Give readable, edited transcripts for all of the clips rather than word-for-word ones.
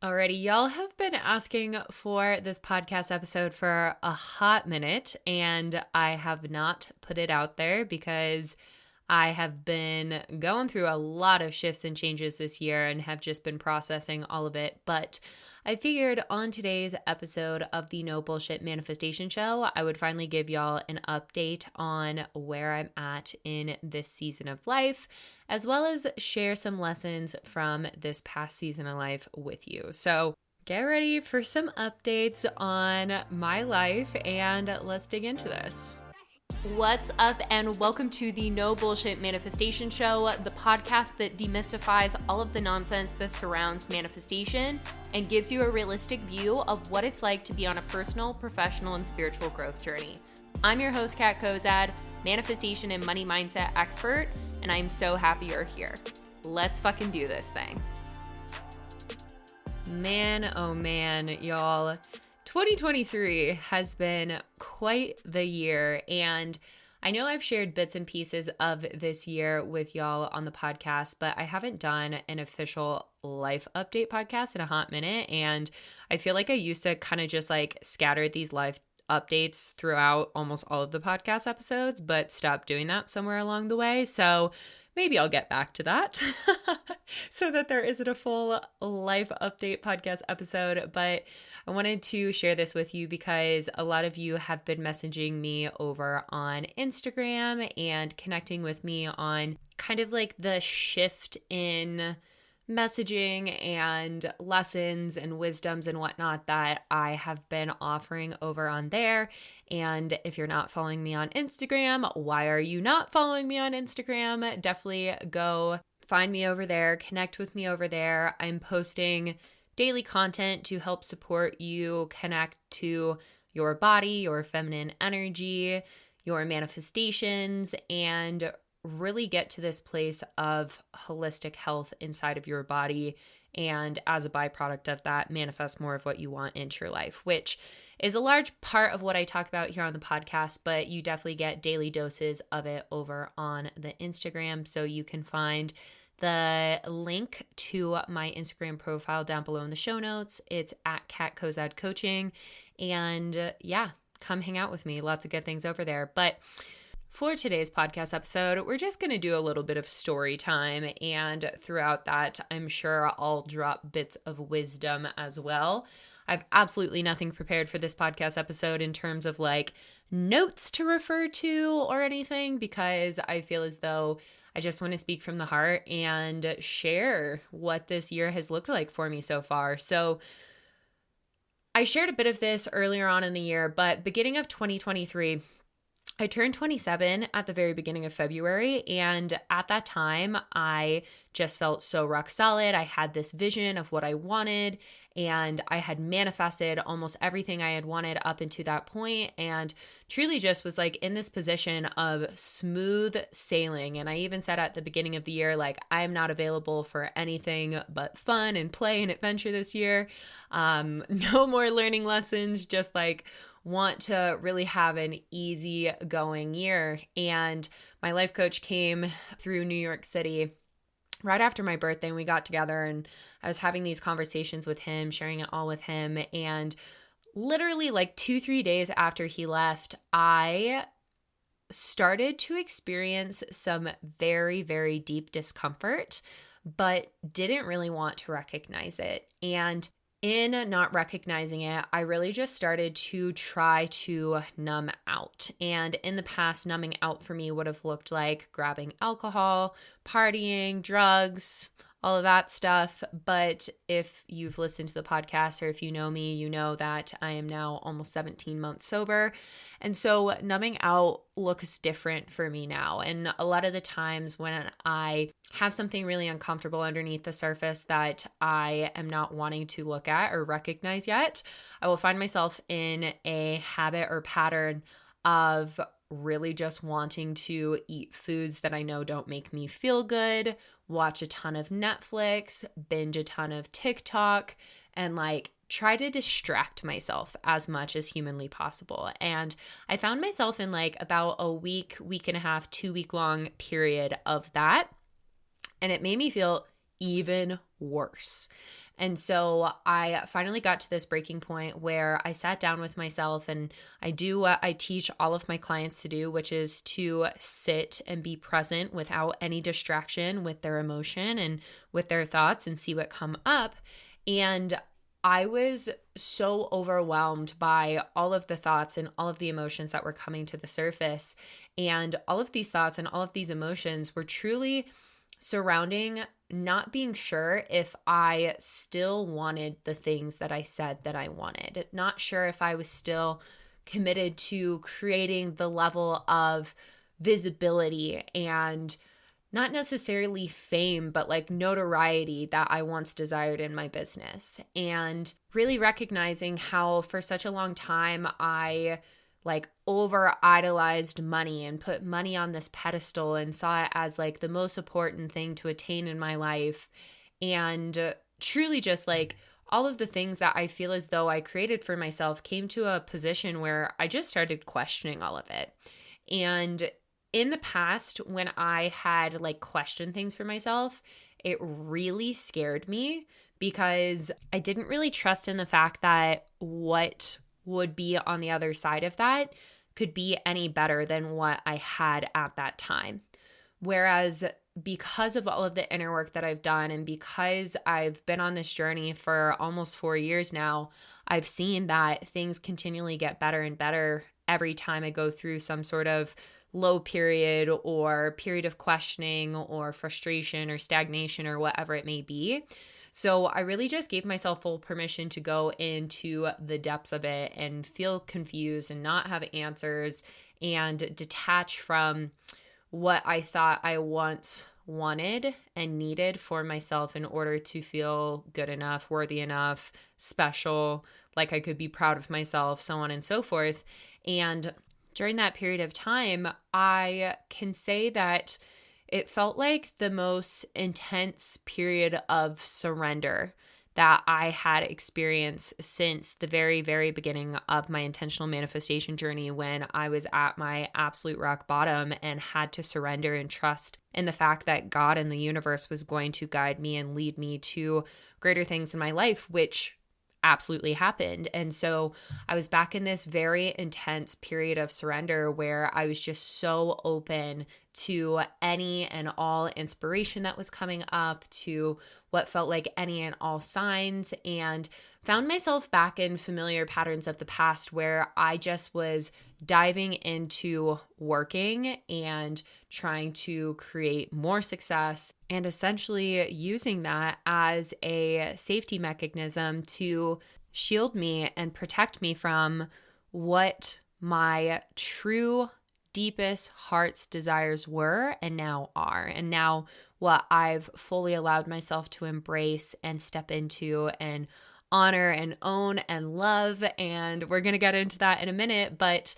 Alrighty, y'all have been asking for this podcast episode for a hot minute, and I have not put it out there because I have been going through a lot of shifts and changes this year and have just been processing all of it. But I figured on today's episode of the No Bullshit Manifestation Show, I would finally give y'all an update on where I'm at in this season of life, as well as share some lessons from this past season of life with you. So get ready for some updates on my life, and let's dig into this. What's up, and welcome to the No Bullshit Manifestation Show, the podcast that demystifies all of the nonsense that surrounds manifestation and gives you a realistic view of what it's like to be on a personal, professional, and spiritual growth journey. I'm your host, Kat Kozad, manifestation and money mindset expert, and I'm so happy you're here. Let's fucking do this thing. Man, oh man, y'all. 2023 has been quite the year, and I know I've shared bits and pieces of this year with y'all on the podcast, but I haven't done an official life update podcast in a hot minute, and I feel like I used to kind of just like scatter these life updates throughout almost all of the podcast episodes, but stopped doing that somewhere along the way. So maybe I'll get back to that so that there isn't a full life update podcast episode. But I wanted to share this with you because a lot of you have been messaging me over on Instagram and connecting with me on kind of like the shift in messaging and lessons and wisdoms and whatnot that I have been offering over on there. And if you're not following me on Instagram, why are you not following me on Instagram? Definitely go find me over there, connect with me over there. I'm posting daily content to help support you connect to your body, your feminine energy, your manifestations, and really get to this place of holistic health inside of your body, and as a byproduct of that, manifest more of what you want into your life, which is a large part of what I talk about here on the podcast, but you definitely get daily doses of it over on the Instagram. So you can find the link to my Instagram profile down below in the show notes. It's at Kat Kozad Coaching, and yeah, come hang out with me. Lots of good things over there. But for today's podcast episode, we're just going to do a little bit of story time, and throughout that, I'm sure I'll drop bits of wisdom as well. I have absolutely nothing prepared for this podcast episode in terms of like notes to refer to or anything, because I feel as though I just want to speak from the heart and share what this year has looked like for me so far. So I shared a bit of this earlier on in the year, but beginning of 2023, I turned 27 at the very beginning of February, and at that time, I just felt so rock solid. I had this vision of what I wanted, and I had manifested almost everything I had wanted up until that point, and truly just was like in this position of smooth sailing. And I even said at the beginning of the year, like, I'm not available for anything but fun and play and adventure this year. No more learning lessons, just like want to really have an easy going year. And my life coach came through New York City right after my birthday, and we got together, and I was having these conversations with him, sharing it all with him. And literally like 2-3 days after he left, I started to experience some very, very deep discomfort, but didn't really want to recognize it. And in not recognizing it, I really just started to try to numb out. And in the past, numbing out for me would have looked like grabbing alcohol, partying, drugs, all of that stuff. But if you've listened to the podcast or if you know me, you know that I am now almost 17 months sober. And so numbing out looks different for me now. And a lot of the times when I have something really uncomfortable underneath the surface that I am not wanting to look at or recognize yet, I will find myself in a habit or pattern of really just wanting to eat foods that I know don't make me feel good, watch a ton of Netflix, binge a ton of TikTok, and like try to distract myself as much as humanly possible. And I found myself in like about a week and a half, 2-week long period of that. And it made me feel even worse. And so I finally got to this breaking point where I sat down with myself and I do what I teach all of my clients to do, which is to sit and be present without any distraction with their emotion and with their thoughts and see what come up. And I was so overwhelmed by all of the thoughts and all of the emotions that were coming to the surface. And all of these thoughts and all of these emotions were truly surrounding not being sure if I still wanted the things that I said that I wanted, not sure if I was still committed to creating the level of visibility and not necessarily fame, but like notoriety that I once desired in my business. And really recognizing how for such a long time I like over idolized money and put money on this pedestal and saw it as like the most important thing to attain in my life. And truly just like all of the things that I feel as though I created for myself came to a position where I just started questioning all of it. And in the past, when I had like questioned things for myself, it really scared me because I didn't really trust in the fact that what would be on the other side of that could be any better than what I had at that time. Whereas because of all of the inner work that I've done and because I've been on this journey for almost 4 years now, I've seen that things continually get better and better every time I go through some sort of low period or period of questioning or frustration or stagnation or whatever it may be. So I really just gave myself full permission to go into the depths of it and feel confused and not have answers and detach from what I thought I once wanted and needed for myself in order to feel good enough, worthy enough, special, like I could be proud of myself, so on and so forth. And during that period of time, I can say that it felt like the most intense period of surrender that I had experienced since the very, very beginning of my intentional manifestation journey, when I was at my absolute rock bottom and had to surrender and trust in the fact that God and the universe was going to guide me and lead me to greater things in my life, which absolutely happened. And so I was back in this very intense period of surrender where I was just so open to any and all inspiration that was coming up, to what felt like any and all signs, and found myself back in familiar patterns of the past where I just was diving into working and trying to create more success and essentially using that as a safety mechanism to shield me and protect me from what my true deepest heart's desires were and now are, and now what I've fully allowed myself to embrace and step into and honor and own and love. And we're going to get into that in a minute, but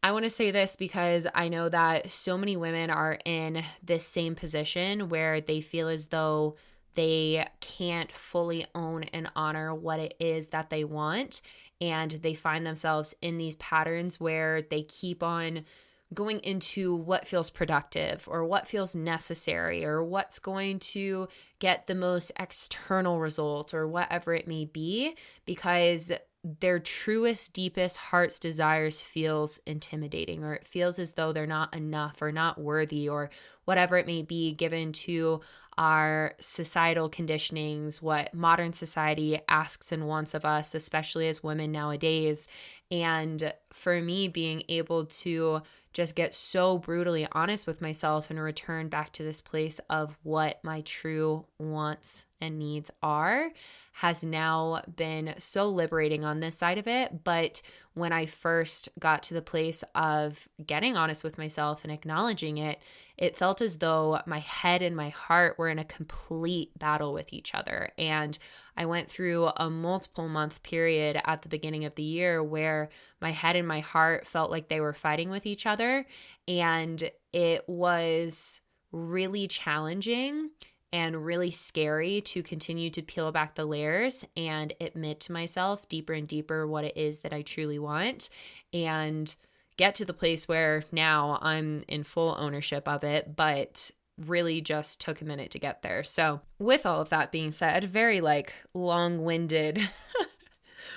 I want to say this because I know that so many women are in this same position where they feel as though they can't fully own and honor what it is that they want. And they find themselves in these patterns where they keep on going into what feels productive or what feels necessary or what's going to get the most external result or whatever it may be, because their truest, deepest heart's desires feels intimidating, or it feels as though they're not enough or not worthy or whatever it may be, given to our societal conditionings, what modern society asks and wants of us, especially as women nowadays. And for me, being able to just get so brutally honest with myself and return back to this place of what my true wants and needs are has now been so liberating on this side of it. But when I first got to the place of getting honest with myself and acknowledging it, it felt as though my head and my heart were in a complete battle with each other. And I went through a multiple month period at the beginning of the year where my head and my heart felt like they were fighting with each other. And it was really challenging and really scary to continue to peel back the layers and admit to myself deeper and deeper what it is that I truly want, and get to the place where now I'm in full ownership of it. But really just took a minute to get there. So with all of that being said, very like long-winded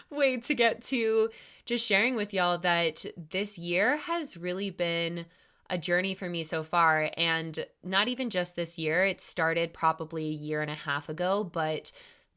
way to get to just sharing with y'all that this year has really been a journey for me so far. And not even just this year, it started probably a year and a half ago, but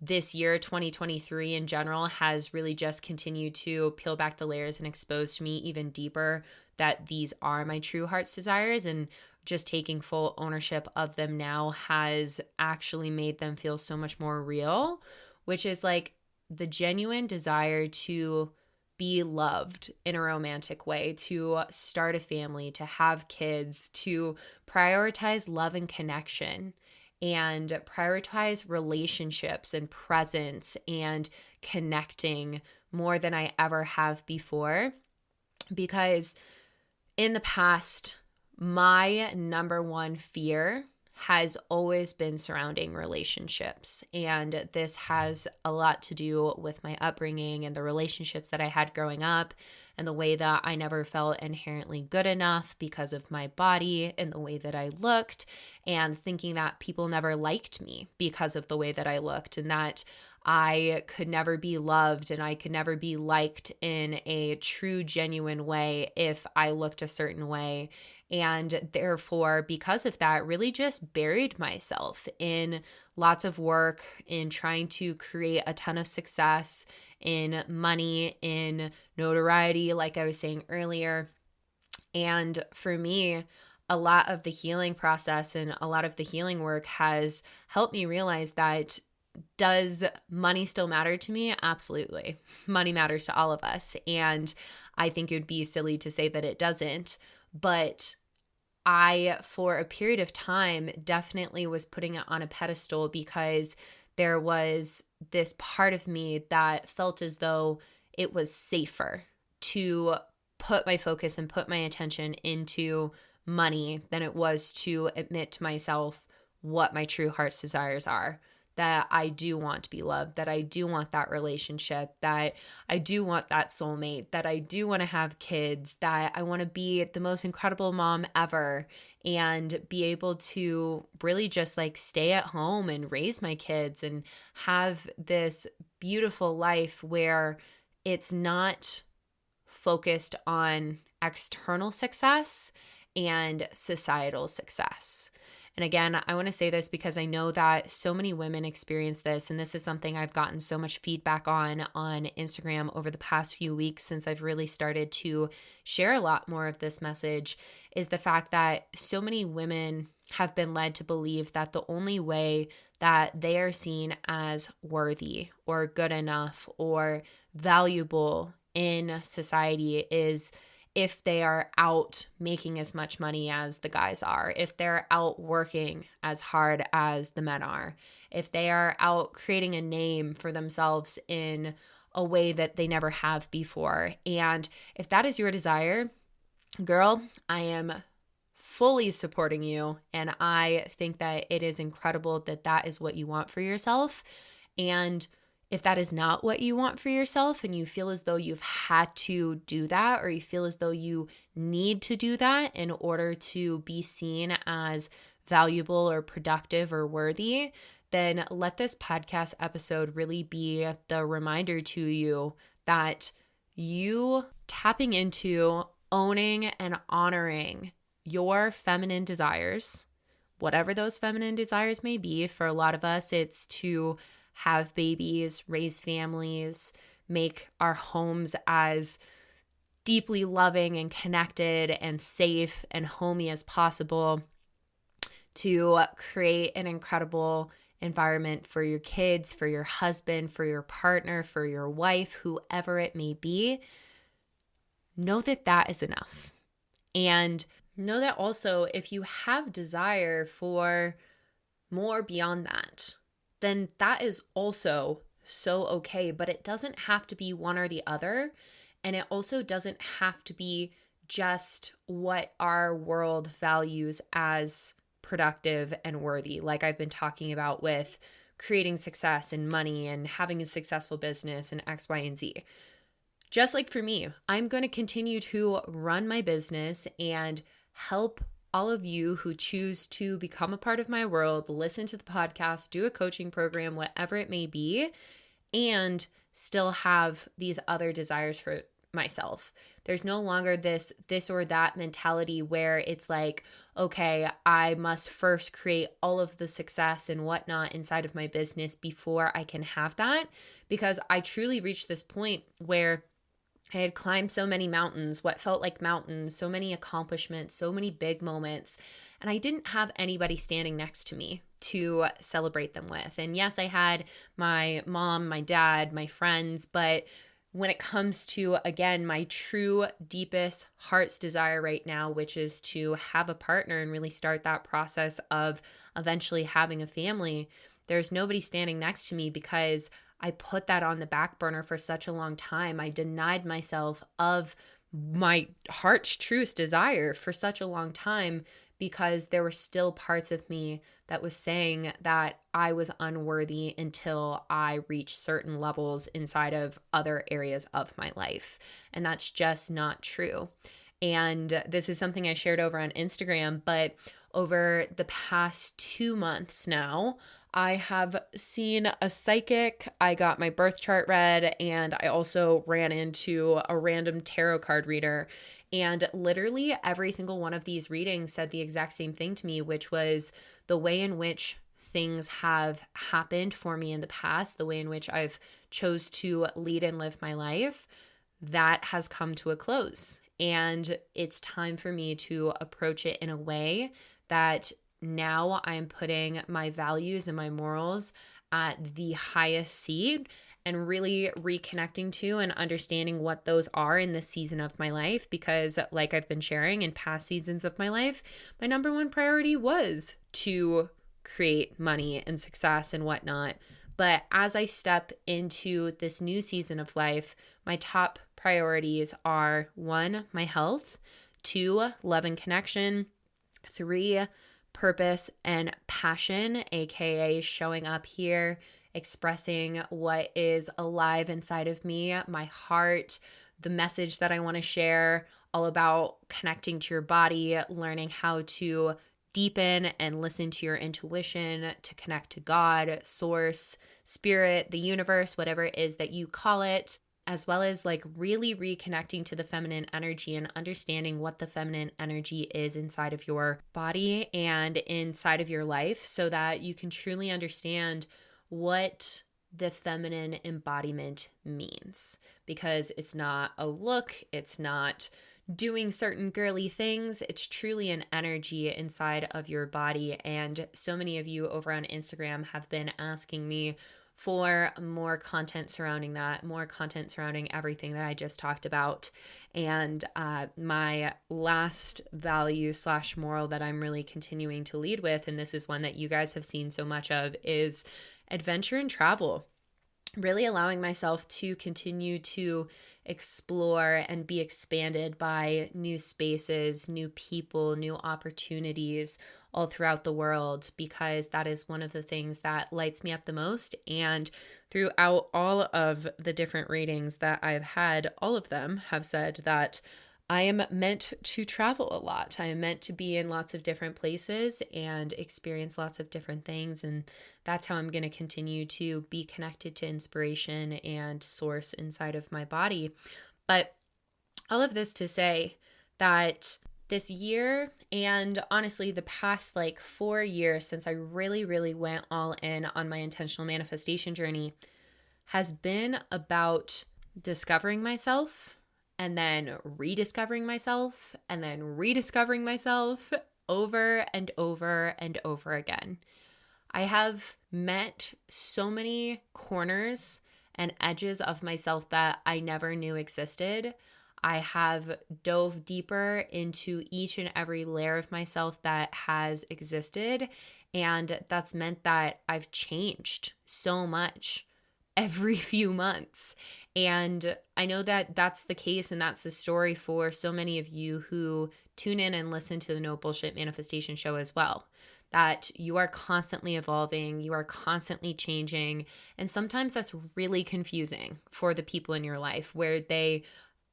this year, 2023 in general, has really just continued to peel back the layers and expose to me even deeper that these are my true heart's desires, and just taking full ownership of them now has actually made them feel so much more real, which is like the genuine desire to be loved in a romantic way, to start a family, to have kids, to prioritize love and connection, and prioritize relationships and presence and connecting more than I ever have before. Because in the past, my number one fear has always been surrounding relationships. And this has a lot to do with my upbringing and the relationships that I had growing up, and the way that I never felt inherently good enough because of my body and the way that I looked, and thinking that people never liked me because of the way that I looked, and that I could never be loved and I could never be liked in a true, genuine way if I looked a certain way. And therefore, because of that, really just buried myself in lots of work, in trying to create a ton of success, in money, in notoriety, like I was saying earlier. And for me, a lot of the healing process and a lot of the healing work has helped me realize that, does money still matter to me? Absolutely. Money matters to all of us. And I think it would be silly to say that it doesn't. But I, for a period of time, definitely was putting it on a pedestal, because there was this part of me that felt as though it was safer to put my focus and put my attention into money than it was to admit to myself what my true heart's desires are. That I do want to be loved, that I do want that relationship, that I do want that soulmate, that I do want to have kids, that I want to be the most incredible mom ever, and be able to really just like stay at home and raise my kids and have this beautiful life where it's not focused on external success and societal success. And again, I want to say this because I know that so many women experience this, and this is something I've gotten so much feedback on Instagram over the past few weeks since I've really started to share a lot more of this message, is the fact that so many women have been led to believe that the only way that they are seen as worthy or good enough or valuable in society is if they are out making as much money as the guys are, if they're out working as hard as the men are, if they are out creating a name for themselves in a way that they never have before. And if that is your desire, girl, I am fully supporting you. And I think that it is incredible that that is what you want for yourself. And if that is not what you want for yourself, and you feel as though you've had to do that, or you feel as though you need to do that in order to be seen as valuable or productive or worthy, then let this podcast episode really be the reminder to you that you tapping into owning and honoring your feminine desires, whatever those feminine desires may be. For a lot of us, it's to have babies, raise families, make our homes as deeply loving and connected and safe and homey as possible, to create an incredible environment for your kids, for your husband, for your partner, for your wife, whoever it may be. Know that that is enough. And know that also, if you have desire for more beyond that, then that is also so okay, but it doesn't have to be one or the other. And it also doesn't have to be just what our world values as productive and worthy. Like I've been talking about with creating success and money and having a successful business and X, Y, and Z. Just like for me, I'm going to continue to run my business and help all of you who choose to become a part of my world, listen to the podcast, do a coaching program, whatever it may be, and still have these other desires for myself. There's no longer this or that mentality where it's like, okay, I must first create all of the success and whatnot inside of my business before I can have that. Because I truly reached this point where I had climbed so many mountains, what felt like mountains, so many accomplishments, so many big moments, and I didn't have anybody standing next to me to celebrate them with. And yes, I had my mom, my dad, my friends, but when it comes to, again, my true deepest heart's desire right now, which is to have a partner and really start that process of eventually having a family, there's nobody standing next to me because I put that on the back burner for such a long time. I denied myself of my heart's truest desire for such a long time because there were still parts of me that was saying that I was unworthy until I reached certain levels inside of other areas of my life. And that's just not true. And this is something I shared over on Instagram, but over the past 2 months now, I have seen a psychic, I got my birth chart read, and I also ran into a random tarot card reader. And literally every single one of these readings said the exact same thing to me, which was the way in which things have happened for me in the past, the way in which I've chose to lead and live my life, that has come to a close. And it's time for me to approach it in a way that now I'm putting my values and my morals at the highest seat and really reconnecting to and understanding what those are in this season of my life. Because like I've been sharing in past seasons of my life, my number one priority was to create money and success and whatnot. But as I step into this new season of life, my top priorities are 1, my health, 2, love and connection, 3, purpose and passion, aka showing up here, expressing what is alive inside of me, my heart, the message that I want to share, all about connecting to your body, learning how to deepen and listen to your intuition, to connect to God, source, spirit, the universe, whatever it is that you call it, as well as like really reconnecting to the feminine energy and understanding what the feminine energy is inside of your body and inside of your life so that you can truly understand what the feminine embodiment means. Because it's not a look, it's not doing certain girly things, it's truly an energy inside of your body. And so many of you over on Instagram have been asking me for more content surrounding that, more content surrounding everything that I just talked about. And my last value / moral that I'm really continuing to lead with, and this is one that you guys have seen so much of, is adventure and travel. Really allowing myself to continue to explore and be expanded by new spaces, new people, new opportunities all throughout the world, because that is one of the things that lights me up the most. And throughout all of the different readings that I've had, all of them have said that I am meant to travel a lot. I am meant to be in lots of different places and experience lots of different things. And that's how I'm going to continue to be connected to inspiration and source inside of my body. But all of this to say that this year, and honestly the past 4 years since I really went all in on my intentional manifestation journey, has been about discovering myself and then rediscovering myself and then rediscovering myself over and over and over again. I have met so many corners and edges of myself that I never knew existed. I have dove deeper into each and every layer of myself that has existed, and that's meant that I've changed so much every few months. And I know that that's the case, and that's the story for so many of you who tune in and listen to the No Bullshit Manifestation Show as well. That you are constantly evolving, you are constantly changing, and sometimes that's really confusing for the people in your life where they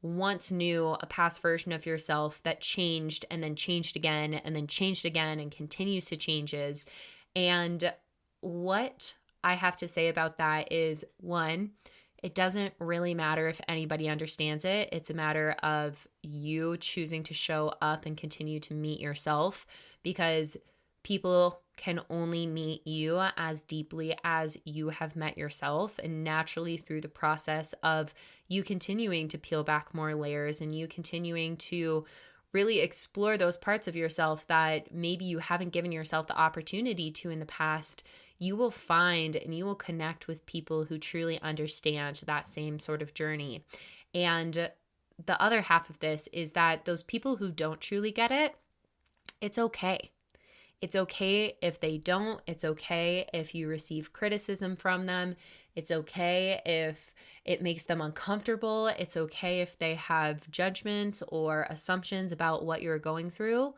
once knew a past version of yourself that changed and then changed again and then changed again and continues to changes. And what I have to say about that is, one, it doesn't really matter if anybody understands it. It's a matter of you choosing to show up and continue to meet yourself, because people can only meet you as deeply as you have met yourself. And naturally, through the process of you continuing to peel back more layers and you continuing to really explore those parts of yourself that maybe you haven't given yourself the opportunity to in the past, you will find and you will connect with people who truly understand that same sort of journey. And the other half of this is that those people who don't truly get it, it's okay. It's okay if they don't. It's okay if you receive criticism from them. It's okay if it makes them uncomfortable. It's okay if they have judgments or assumptions about what you're going through.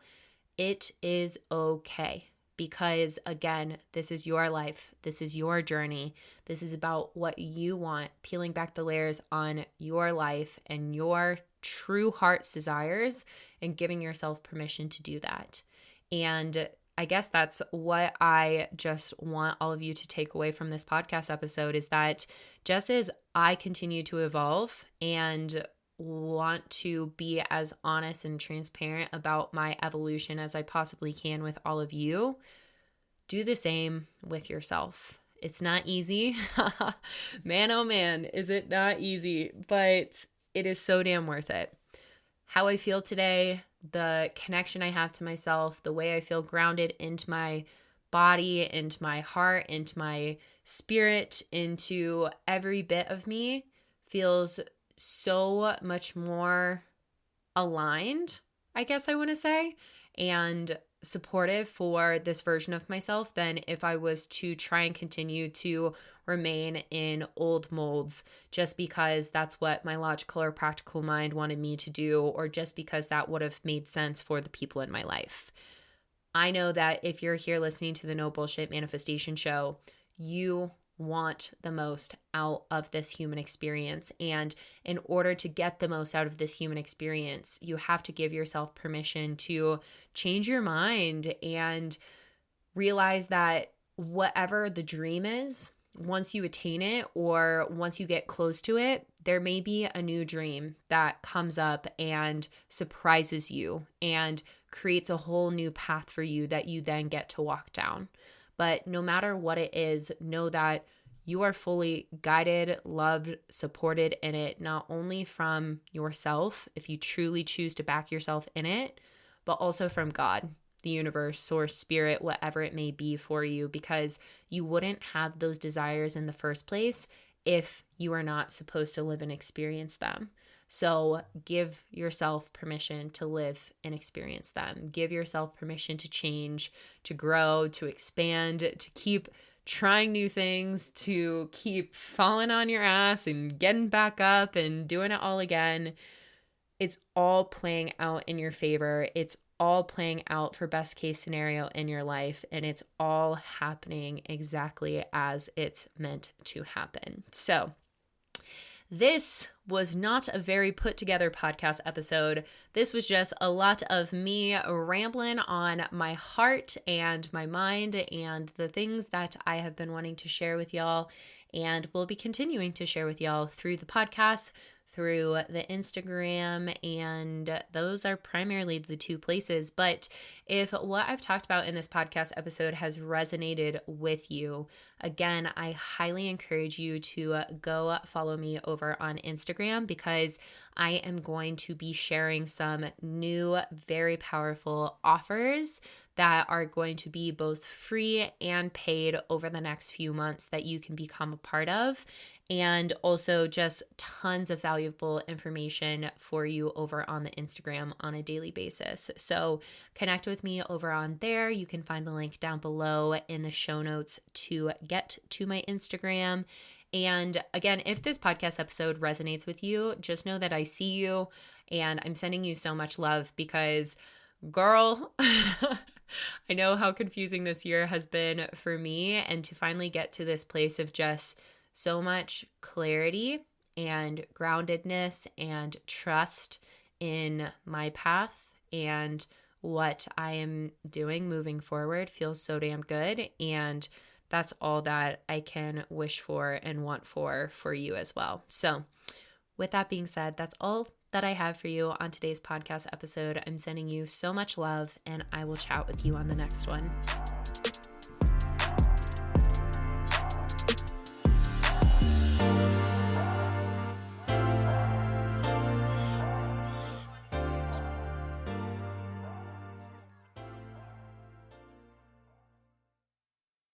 It is okay. Because again, this is your life. This is your journey. This is about what you want, peeling back the layers on your life and your true heart's desires and giving yourself permission to do that. And I guess that's what I just want all of you to take away from this podcast episode, is that just as I continue to evolve and want to be as honest and transparent about my evolution as I possibly can with all of you, do the same with yourself. It's not easy. Man, oh man, is it not easy, but it is so damn worth it. How I feel today, the connection I have to myself, the way I feel grounded into my body, into my heart, into my spirit, into every bit of me feels so much more aligned, I guess I want to say, and supportive for this version of myself than if I was to try and continue to remain in old molds just because that's what my logical or practical mind wanted me to do, or just because that would have made sense for the people in my life. I know that if you're here listening to the No Bullshit Manifestation Show, you want the most out of this human experience. And in order to get the most out of this human experience, you have to give yourself permission to change your mind and realize that whatever the dream is, once you attain it or once you get close to it, there may be a new dream that comes up and surprises you and creates a whole new path for you that you then get to walk down. But no matter what it is, know that you are fully guided, loved, supported in it, not only from yourself, if you truly choose to back yourself in it, but also from God, the universe, source, spirit, whatever it may be for you, because you wouldn't have those desires in the first place if you are not supposed to live and experience them. So give yourself permission to live and experience them. Give yourself permission to change, to grow, to expand, to keep trying new things, to keep falling on your ass and getting back up and doing it all again. It's all playing out in your favor. It's all playing out for best case scenario in your life, and it's all happening exactly as it's meant to happen. So this was not a very put together podcast episode. This was just a lot of me rambling on my heart and my mind and the things that I have been wanting to share with y'all, and will be continuing to share with y'all through the podcast, through the Instagram, and those are primarily the two places. But if what I've talked about in this podcast episode has resonated with you, again, I highly encourage you to go follow me over on Instagram, because I am going to be sharing some new, very powerful offers that are going to be both free and paid over the next few months that you can become a part of. And also just tons of valuable information for you over on the Instagram on a daily basis. So connect with me over on there. You can find the link down below in the show notes to get to my Instagram. And again, if this podcast episode resonates with you, just know that I see you and I'm sending you so much love, because girl, I know how confusing this year has been for me, and to finally get to this place of just so much clarity and groundedness and trust in my path and what I am doing moving forward feels so damn good. And that's all that I can wish for and want for you as well. So with that being said, that's all that I have for you on today's podcast episode. I'm sending you so much love, and I will chat with you on the next one.